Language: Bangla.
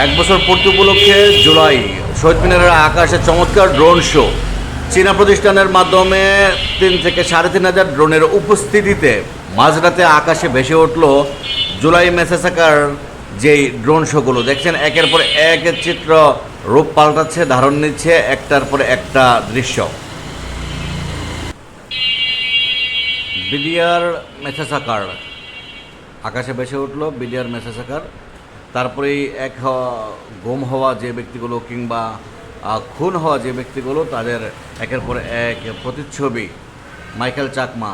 এক বছর পূর্তি উপলক্ষে জুলাই শহীদ মিনারের আকাশে চমৎকার ড্রোন শো। চীনা প্রতিষ্ঠানের মাধ্যমে 3,000 থেকে 3,500 ড্রোনের উপস্থিতিতে মাঝরাতে আকাশে ভেসে উঠল জুলাই মেসাসাকার যেই ড্রোন শোগুলো দেখছেন, একের পর এক চিত্র রূপ পাল্টাচ্ছে, ধারণ নিচ্ছে একটার পর একটা দৃশ্য। বিডিআর মেসাসাকার আকাশে ভেসে উঠল, বিডিআর মেসাসাকার। তারপরেই গুম হওয়া যে ব্যক্তিগুলো কিংবা খুন হওয়া যে ব্যক্তিগুলো তাদের একের পর এক প্রতিচ্ছবি। মাইকেল চাকমা